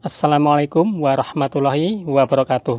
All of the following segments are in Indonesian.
Assalamualaikum warahmatullahi wabarakatuh.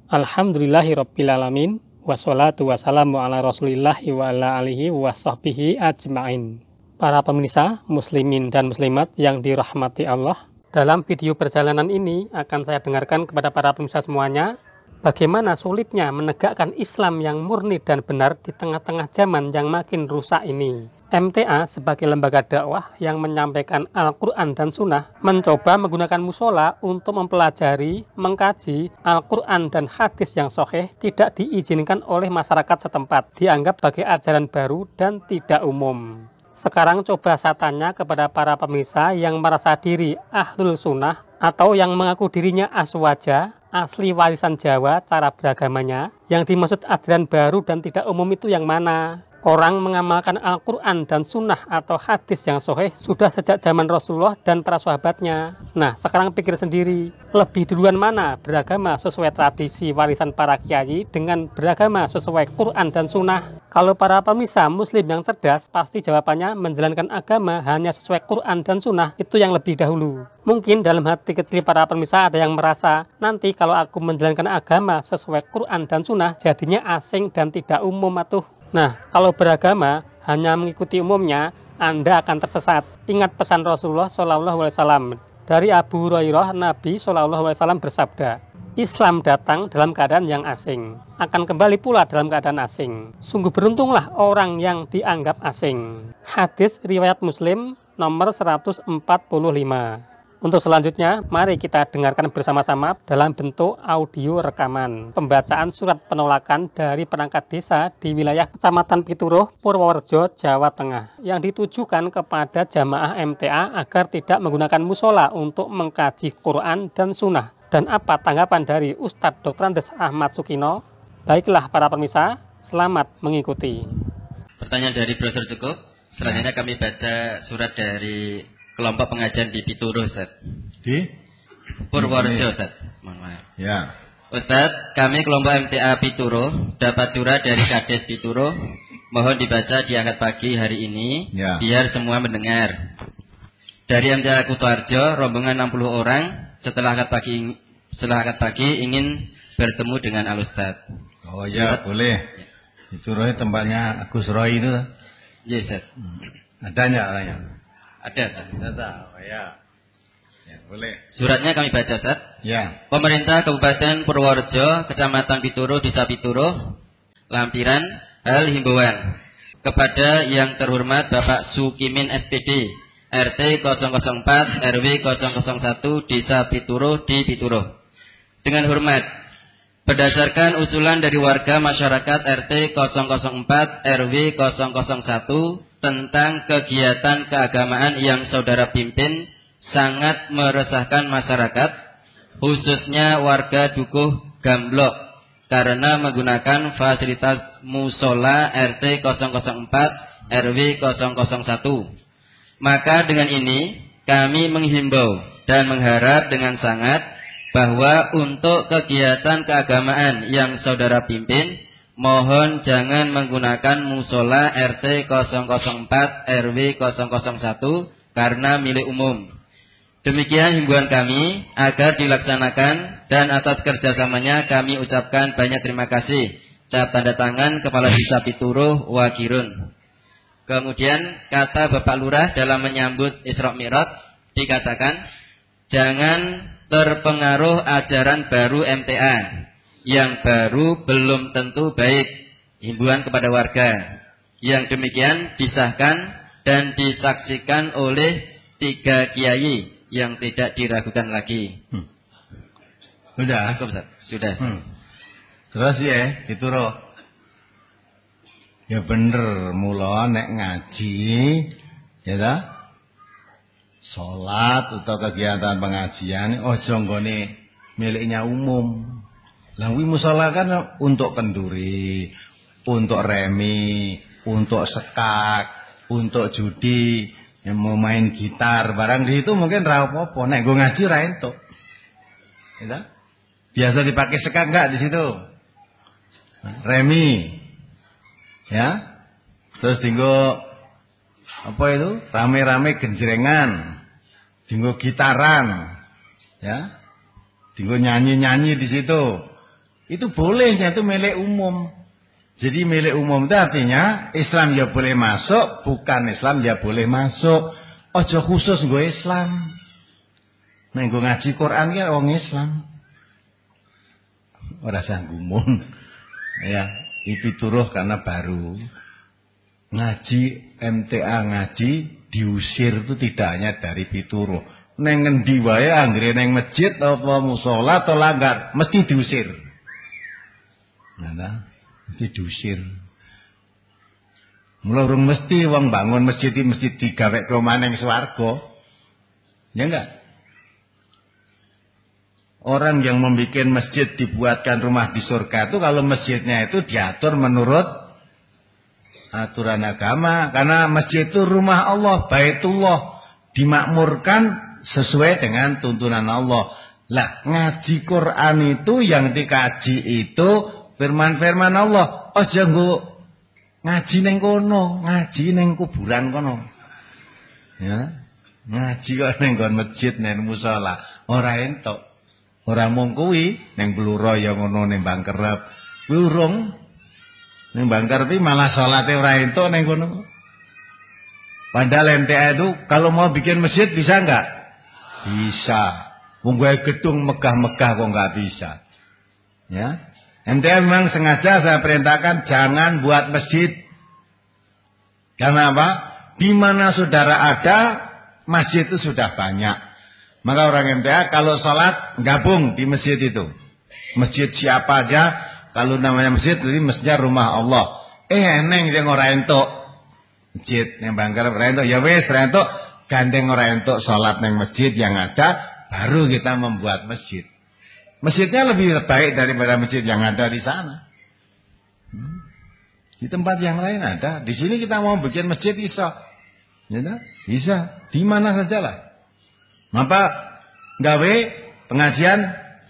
Alhamdulillahirrabbilalamin. Wassalatu wassalamu ala rasulillahi wa ala alihi wa sahbihi ajma'in. Para pemirsa, muslimin dan muslimat yang dirahmati Allah, dalam video perjalanan ini akan saya dengarkan kepada para pemirsa semuanya bagaimana sulitnya menegakkan Islam yang murni dan benar di tengah-tengah zaman yang makin rusak ini. MTA sebagai lembaga dakwah yang menyampaikan Al-Quran dan Sunnah mencoba menggunakan musola untuk mempelajari, mengkaji Al-Quran dan hadis yang sahih tidak diizinkan oleh masyarakat setempat, dianggap sebagai ajaran baru dan tidak umum. Sekarang coba saya tanya kepada para pemirsa yang merasa diri Ahlul Sunnah atau yang mengaku dirinya Aswaja, asli warisan Jawa cara beragamanya, yang dimaksud ajaran baru dan tidak umum itu yang mana? Orang mengamalkan Al-Quran dan Sunnah atau hadis yang sahih sudah sejak zaman Rasulullah dan para sahabatnya. Nah, sekarang pikir sendiri, lebih duluan mana beragama sesuai tradisi warisan para kiai dengan beragama sesuai Quran dan Sunnah? Kalau para pemirsa muslim yang cerdas, pasti jawabannya menjalankan agama hanya sesuai Quran dan Sunnah, itu yang lebih dahulu. Mungkin dalam hati kecil para pemirsa ada yang merasa, nanti kalau aku menjalankan agama sesuai Quran dan Sunnah, jadinya asing dan tidak umum atuh. Nah, kalau beragama hanya mengikuti umumnya, Anda akan tersesat. Ingat pesan Rasulullah SAW. Dari Abu Hurairah, Nabi SAW bersabda, Islam datang dalam keadaan yang asing, akan kembali pula dalam keadaan asing. Sungguh beruntunglah orang yang dianggap asing. Hadis riwayat Muslim nomor 145. Untuk selanjutnya, mari kita dengarkan bersama-sama dalam bentuk audio rekaman pembacaan surat penolakan dari perangkat desa di wilayah Kecamatan Pituruh, Purworejo, Jawa Tengah, yang ditujukan kepada jamaah MTA agar tidak menggunakan musola untuk mengkaji Quran dan Sunnah. Dan apa tanggapan dari Ustadz Dr. Andes Ahmad Sukino? Baiklah para pemirsa, selamat mengikuti. Pertanyaan dari Brother cukup. Selanjutnya kami baca surat dari kelompok pengajian di Pituruh, Ustaz. Di Purworejo, Ustaz. Mohon maaf. Ya. Ustaz, kami kelompok MTA Pituruh dapat surat dari Kades Pituruh. Mohon dibaca di akad pagi hari ini, Ya. biar semua mendengar. Dari MTA Kutoarjo, rombongan 60 orang setelah akad pagi ingin bertemu dengan Al-Ustaz. Oh ya, boleh. Pituruh tempatnya Agus Roy itu. Iya, Ustaz. Ada enggak orangnya? Ada, Ustaz. Ada. Oh ya. Ya, boleh. Suratnya kami baca, Ustaz. Ya. Pemerintah Kabupaten Purworejo, Kecamatan Pituruh, Desa Pituruh, Lampiran, hal himbauan kepada yang terhormat Bapak Sukimin SPD, RT 004 RW 001 Desa Pituruh di Pituruh. Dengan hormat, berdasarkan usulan dari warga masyarakat RT 004 RW 001 tentang kegiatan keagamaan yang saudara pimpin sangat meresahkan masyarakat, khususnya warga Dukuh Gamblok, karena menggunakan fasilitas musola RT 004 RW 001. Maka dengan ini kami menghimbau dan mengharap dengan sangat bahwa untuk kegiatan keagamaan yang saudara pimpin, mohon jangan menggunakan musola RT 004 RW 001 karena milik umum. Demikian himbauan kami agar dilaksanakan, dan atas kerjasamanya kami ucapkan banyak terima kasih. Cap tanda tangan Kepala Desa Pituruh Wakirun. Kemudian kata Bapak Lurah dalam menyambut Isra Mi'raj dikatakan, jangan terpengaruh ajaran baru MTA. Yang baru belum tentu baik. Himbauan kepada warga. Yang demikian disahkan dan disaksikan oleh 3 kiai yang tidak diragukan lagi. Sudah. Sudah. Terus ya, Pituruh. Ya bener, mula nek ngaji, ya ta? Salat atau kegiatan pengajian ojo nggone miliknya umum. Lah kuwi musala kan untuk kenduri, untuk remi, untuk sekak, untuk judi, yang mau main gitar, barang di itu mungkin ra apa-apa. Nek nggo ngaji ra entuk. Ya. Biasa dipakai sekak enggak di situ? Remi. Ya. Terus dinggo apa itu? Rame-rame genjrengan. Dinggo gitaran. Ya. Tinggal nyanyi-nyanyi di situ. Itu bolehnya, itu milik umum. Jadi milik umum itu artinya Islam ya boleh masuk, bukan Islam ya boleh masuk. Ojo khusus nggo Islam. Nek nggo ngaji Quran kan wong Islam. Ora sanggumun. Ya, pituruh karena baru. Ngaji MTA ngaji diusir itu tidak hanya dari pituruh. Neng ngendi wae anggere neng masjid apa musala atau langgar mesti diusir. Nah, mesti diusir. Mula urung mesti wong bangun masjid iki mesti digawe omah ning swarga. Ya enggak? Orang yang membuat masjid dibuatkan rumah di surga itu kalau masjidnya itu diatur menurut aturan agama. Karena masjid itu rumah Allah, Baitullah, dimakmurkan sesuai dengan tuntunan Allah. Lah ngaji Quran itu yang dikaji itu firman-firman Allah. Aja nggo ngaji ning kono, ngaji ning kuburan kono. Ya. Ngaji kok ning nggon masjid ning musala, ora entuk. Ora mung kuwi ning Bluro ya ngono ning Bangkerep. Kuwi urung ning Bangkerep malah salate ora entuk ning kono. Padahal MTA itu kalau mau bikin masjid bisa enggak? Bisa. Wong gawe gedung megah-megah kok enggak bisa. Ya. MTA memang sengaja saya perintahkan jangan buat masjid. Karena apa? Di mana saudara ada, masjid itu sudah banyak. Maka orang MTA kalau sholat gabung di masjid itu. Masjid siapa aja, kalau namanya masjid jadi mestinya rumah Allah. Eneng sing ora entuk. Masjid yang Bangker ora entuk, ya wis ora entuk, gandeng ora entuk sholat nang masjid yang ada, baru kita membuat masjid. Masjidnya lebih baik daripada masjid yang ada di sana. Di tempat yang lain ada. Di sini kita mau bikin masjid bisa. Ya, bisa. Di mana saja lah. Maka gawe pengajian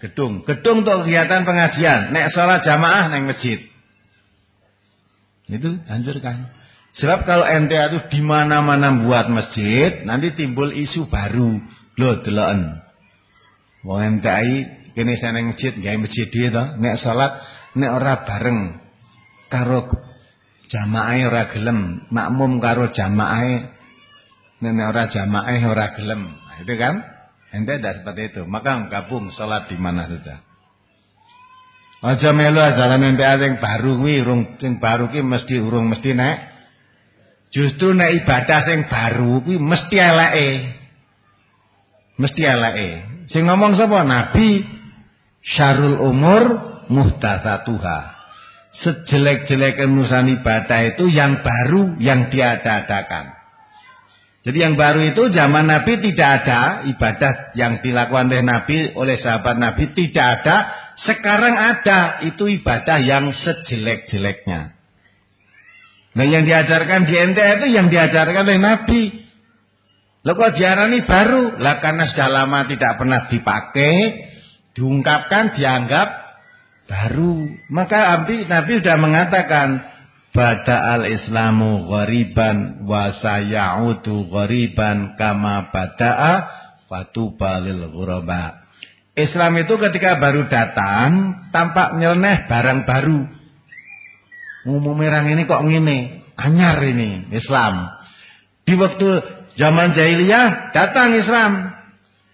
gedung. Gedung untuk kegiatan pengajian. Nek sholat jamaah neng masjid. Itu hancurkan. Sebab kalau MTA itu di mana-mana buat masjid, nanti timbul isu baru. Loh, deloken. Wong MTI kene seneng masjid, gawe masjid dhewe to. Nek salat nek ora bareng karo jamaahe ora gelem, makmum karo jamaahe nek ora jamaahe ora gelem. Nah, itu kan ente tidak seperti itu. Maka gabung salat di mana saja. Aja melu ajaran MTA sing baru kuwi sing baru ki urung mesti nek. Justru nek ibadah sing baru kuwi mesti eleke. Mesti eleke. Sing ngomong sapa? Nabi. Syarul umur muhdatsatuha. Sejelek-jelek urusan ibadah itu yang baru, yang diada-adakan. Jadi yang baru itu zaman Nabi tidak ada ibadah yang dilakukan oleh Nabi, oleh sahabat Nabi tidak ada. Sekarang ada, itu ibadah yang sejelek-jeleknya. Nah yang diajarkan di MTA itu yang diajarkan oleh Nabi. Loh kok diarani baru? Lah karena sudah lama tidak pernah dipakai, diungkapkan, dianggap baru. Maka Nabi sudah mengatakan, bada'al islamu ghariban wa sayaudu ghariban kama bada'a fatuba lil ghuraba. Islam itu ketika baru datang tampak nyeleneh barang baru. Merang ini kok ngene, anyar ini Islam. Di waktu zaman jahiliyah datang Islam.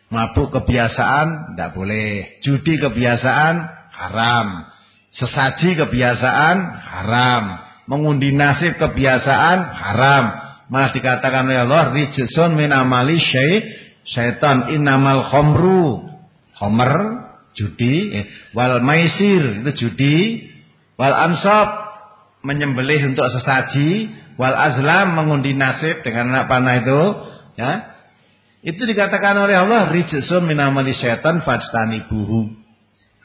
Mabuk kebiasaan tidak boleh, judi kebiasaan haram, sesaji kebiasaan haram, mengundi nasib kebiasaan haram. Malah dikatakan oleh Allah, rijsun min amali syaitan innamal khamru, khamr judi, wal maisir itu judi, wal ansab menyembelih untuk sesaji, wal azlam mengundi nasib dengan anak panah itu, ya. Itu dikatakan oleh Allah rijsun min amali syaitan fajtanibuhu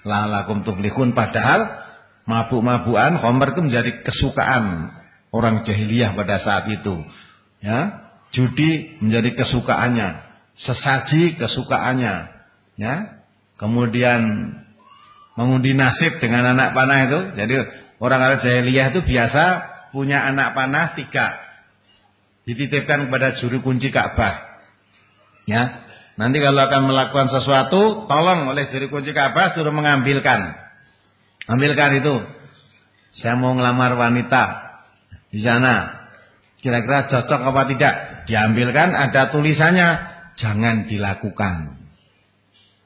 la'allakum tuflihun. Padahal mabuk-mabukan khamr itu menjadi kesukaan orang jahiliyah pada saat itu. Ya, judi menjadi kesukaannya, sesaji kesukaannya, ya. Kemudian mengundi nasib dengan anak panah itu. Jadi orang Arab jahiliyah itu biasa punya anak panah 3. Dititipkan kepada juru kunci Ka'bah. Ya. Nanti kalau akan melakukan sesuatu, tolong oleh juru kunci Ka'bah suruh mengambilkan. Ambilkan itu. Saya mau ngelamar wanita di sana. Kira-kira cocok apa tidak? Diambilkan, ada tulisannya, jangan dilakukan.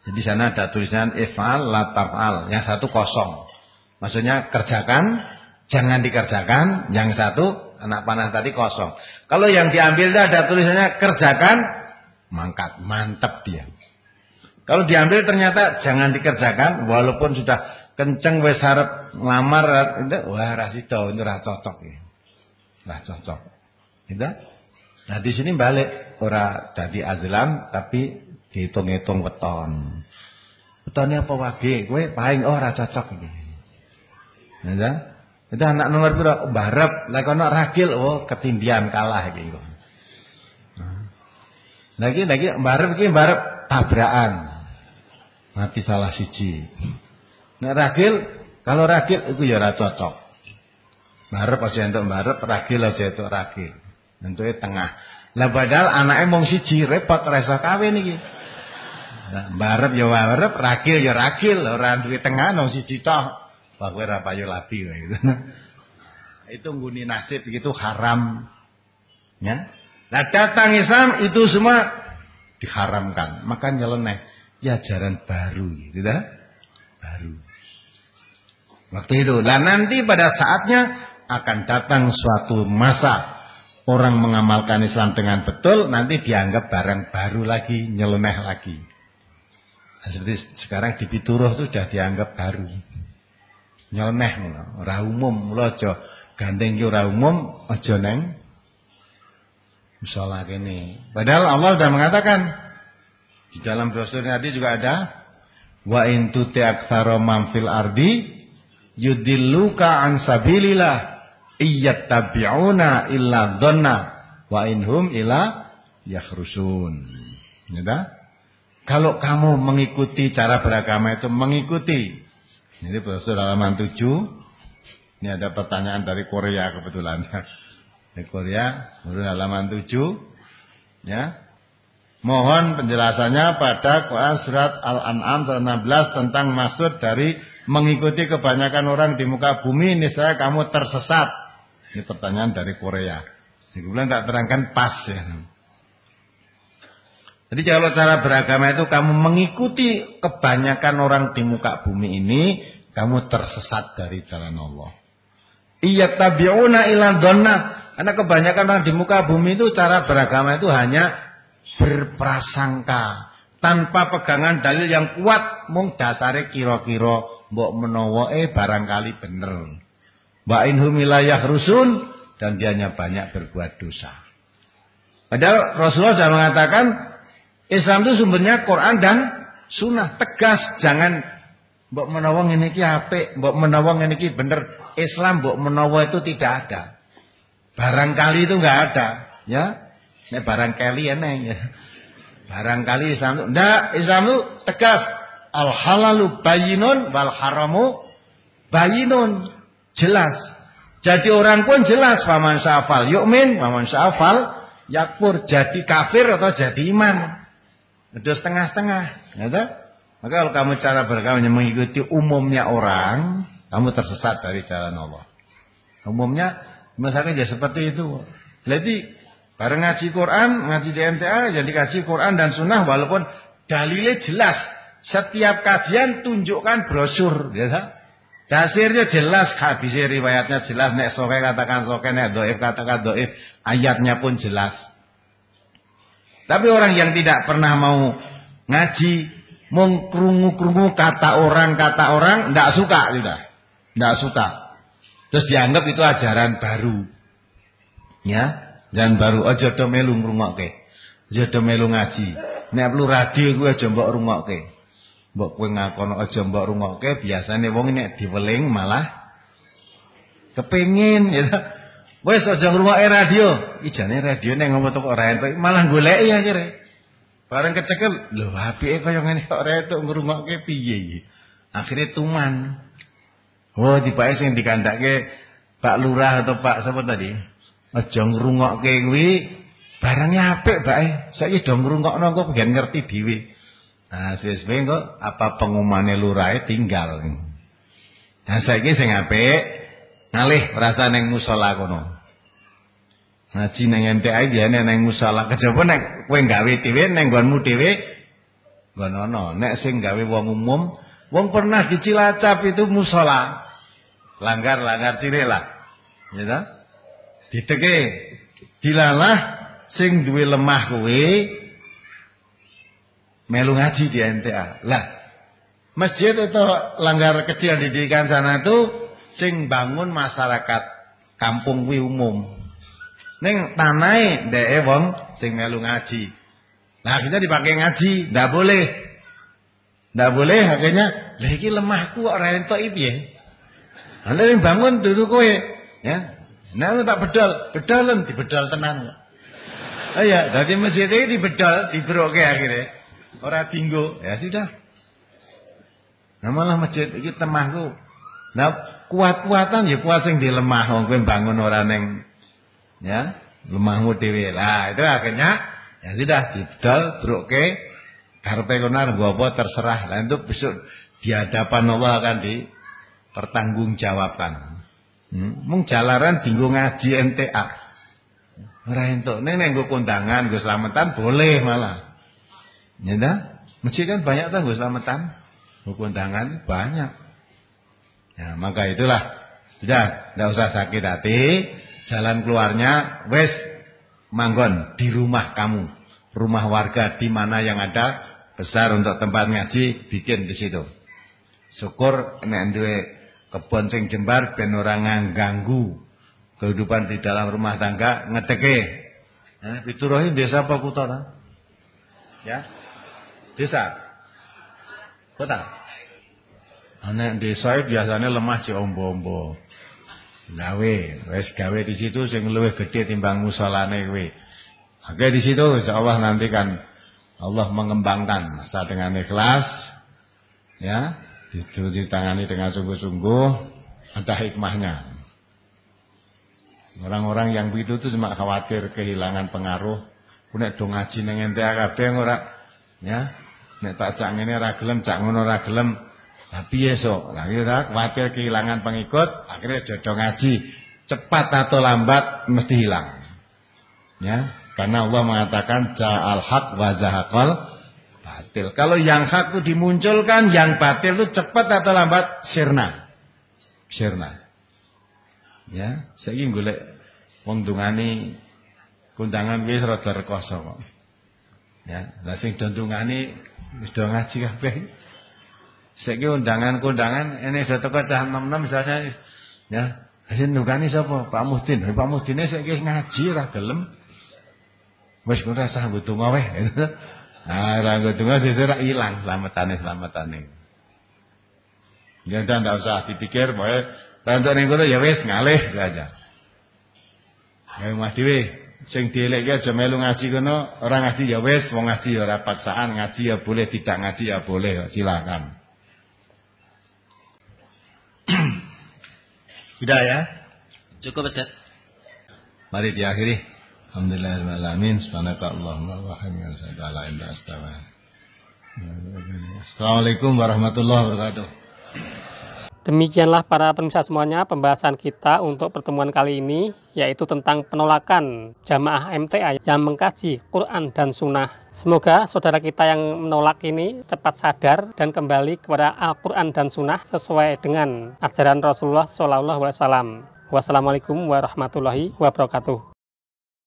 Jadi sana ada tulisan if'al la taf'al, yang satu kosong. Maksudnya kerjakan, jangan dikerjakan, yang satu anak panah tadi kosong. Kalau yang diambil ada tulisannya kerjakan, mantap dia. Kalau diambil ternyata jangan dikerjakan, walaupun sudah kenceng wis arep nglamar, wah ra sida, ini ra cocok ya. Ra cocok. Gitu? Nah di sini balik ora dadi azlam tapi dihitung-hitung weton. Wetone apa wae? Kowe paling ora cocok iki. Ya. Itu anak nomor piro? Barep, lek ana ragil oh ketindian kalah iki kok. Lagi barep iki barep tabrakan. Mati salah siji. Nek ragil, kalau ragil iku ya ora cocok. Barep aja entuk barep, ragil aja entuk ragil. Entuke tengah. Lah padahal anake mung siji, repot ora iso kawin iki. Nah, barep ya barep, ragil ya ragil, ora duwe tengah nang siji tok. Wah kowe ora payu labi kowe gitu. Itu ngguni nasib gitu haram. Ya. Nah datang Islam itu semua diharamkan. Maka nyeleneh ya ajaran baru gitu dah. Baru. Waktu itu. Lah nanti pada saatnya akan datang suatu masa orang mengamalkan Islam dengan betul, nanti dianggap barang baru lagi, nyeleneh lagi. Nah, seperti sekarang di Pituruh itu sudah dianggap baru. Nyeleneh ora umum, lho aja gandeng ki ora umum, aja neng musala kene. Padahal Allah sudah mengatakan di dalam brosur tadi juga ada wa in tuti aktsara man fil ardi yudilluka an sabilillah iyattabi'una illa dhanna wa inhum ila yakhrusun. Ya. Kalau kamu mengikuti cara beragama itu mengikuti. Ini brosur halaman 7. Ini ada pertanyaan dari Korea kebetulan. Dari Korea, brosur halaman 7. Ya. Mohon penjelasannya pada Quran surat Al-An'am 16 tentang maksud dari mengikuti kebanyakan orang di muka bumi, niscaya kamu tersesat. Ini pertanyaan dari Korea. Kemudian tak terangkan pas ya. Jadi kalau cara beragama itu kamu mengikuti kebanyakan orang di muka bumi ini, kamu tersesat dari jalan Allah. Iyattabi'una ila dhanna. Karena kebanyakan orang di muka bumi itu cara beragama itu hanya berprasangka tanpa pegangan dalil yang kuat, mung dasare kira-kira mbok menawa barangkali bener. Wa inhum ila yakhrusun, dan dia hanya banyak berbuat dosa. Padahal Rasulullah sudah mengatakan Islam itu sumbernya Quran dan Sunnah, tegas, jangan mbok menawa ngene iki apik, mbok menawa ngene iki bener. Islam mbok menawa itu tidak ada. Barangkali itu enggak ada, ya. Nek barangkali eneng ya. Barangkali Islam itu enggak, Islam itu tegas. Al halalu bayyinun wal haramu bayyinun, jelas. Jadi orang pun jelas, faman syafal yu'min, faman syafal yakfur, jadi kafir atau jadi iman. Udah setengah-setengah, gitu. Maka kalau kamu cara beragama mengikuti umumnya orang, kamu tersesat dari jalan Allah. Umumnya misalnya ya seperti itu. Jadi bareng ngaji Quran, ngaji di MTA, jadi kaji Quran dan Sunnah, walaupun dalilnya jelas. Setiap kajian tunjukkan brosur, gitu. Dasirnya jelas, habisnya riwayatnya jelas, nek soke katakan soke, nek doif katakan doif, ayatnya pun jelas. Tapi orang yang tidak pernah mau ngaji, mau krungu-krungu kata orang, ndak suka, tidak, ndak suka. Terus dianggap itu ajaran baru, ya, dan baru aja do melu ngrungokke, aja do melu ngaji. Nek perlu radio kuwi aja mbok rungokke. Mbok kowe ngakono aja mbok rungokke, biasane wong nek diweling malah kepengin ya. Wis aja ngrungokke radio. Iki jane radio nek ngomong kok ora entuk, malah goleki akhire. Bareng kecekel, lho apike kaya ngene kok ora entuk ngrungokke piye iki. Akhire tuman. Oh, dipake sing dikandhake Pak Lurah atau Pak sapa tadi? Aja ngrungokke kuwi Barangnya apik bae. Saiki do ngrungokno kok ben ngerti dhewe. Nah, suwe-suwe kok apa pengumane lurahe tinggal. Nah, saiki sing apik ngalih rasa ning musala kono. Ngaji ning NTI jane ning musala kejaba nek kowe gawe dhewe ning nggonmu dhewe ngono. Nek sing gawe wong umum, wong pernah di Cilacap itu musala. Langgar cilik lah. Ya ta? Diteke dilalah sing duwe lemah kowe melu ngaji di NTA. Lah, masjid itu langgar kecil didikan sana tuh sing bangun masyarakat kampung kuwi umum. Ning tanahe ndeke wong sing melu ngaji. Nah, kita dipakai ngaji, ndak boleh. Ndak boleh akhirnya, lah iki lemahku kok ora entuk iki piye? Lah ning bangun dudu kowe, ya. Nah, tak bedalan dibedal tenan. Oh ya, dadi masjid iki dibedal, dibroke akhirnya. Ora dinggo, ya sudah. Nah malah masjid iki temahku. Nah kuat-kuatan ya kuat sing di lemah wong kowe bangun ora ning ya, lemahmu dhewe. Lah itu akhirnya ya sudah dibedal, broke. Karepe kono arep apa terserah. Lah itu besok di hadapan Allah akan dipertanggungjawabkan. Mung jalaran dinggo ngaji NTA. Ora entuk ning nggo kondangan, nggo slametan boleh malah. Ya dah, masjid kan banyak tangguh selamatan, kondangan banyak. Ya maka itulah, sudah, tidak usah sakit hati. Jalan keluarnya, wes manggon di rumah kamu, rumah warga di mana yang ada besar untuk tempat ngaji, bikin di situ. Syukur nek duwe kebon sing jembar ben ora ngganggu kehidupan di dalam rumah tangga ngedeke. Pituruhe desa apa kota ta? Ya. Desa. Kota. Anak desa biasanya lemah si ombo-ombo. Gawe, wes gawe di situ sing luwih gede timbang musolane kowe. Oke di situ insyaallah nanti kan Allah mengembangkan masa dengan ikhlas. Ya, ditangani dengan sungguh-sungguh, ada hikmahnya. Orang-orang yang begitu tuh cuma khawatir kehilangan pengaruh. Nek do ngaji ning NTA kabeh ora ya. Nek tak cak ngene ora gelem, cak ngono ora gelem. Lah piye sok? Lah ora kuwatir kehilangan pengikut, akhirnya jodoh ngaji. Cepat atau lambat mesti hilang. Ya, karena Allah mengatakan ja'al haq wa zahaqal batil. Kalau yang hak itu dimunculkan, yang batil itu cepat atau lambat sirna. Ya, saiki golek wong dungani kondangan wis rada rekoso kok. Ya, lah sing dondongane wis do ngaji kabeh. Saiki undangan-kondangan ini sudah teko cah 66 misalnya ya, sing ndungani sapa? Pak Muhdin. Pak Muhdine saiki ngaji ora gelem. Wis ora usah nggo donga weh. Ah, ora nggo donga sesuk ora ilang slametane. Ya udah ndak usah dipikir pokoke tantuk ning kono ya wis ngalih aja. Ya Mas dhewe sing dielekke aja melu ngaji kono, ora ngaji ya wis, wong ngaji ya ora paksaan, ngaji ya boleh, tidak ngaji ya boleh, silakan. Sudah ya? Cukup Ustaz. Mari diakhiri. Alhamdulillahirrahmanirrahim. Subhanakallahumma wa bihamdika la ilaha illa anta. Assalamualaikum warahmatullahi wabarakatuh. Demikianlah para pemirsa semuanya pembahasan kita untuk pertemuan kali ini, yaitu tentang penolakan jamaah MTA yang mengkaji Quran dan Sunnah. Semoga saudara kita yang menolak ini cepat sadar dan kembali kepada Al-Quran dan Sunnah sesuai dengan ajaran Rasulullah SAW. Wassalamualaikum warahmatullahi wabarakatuh.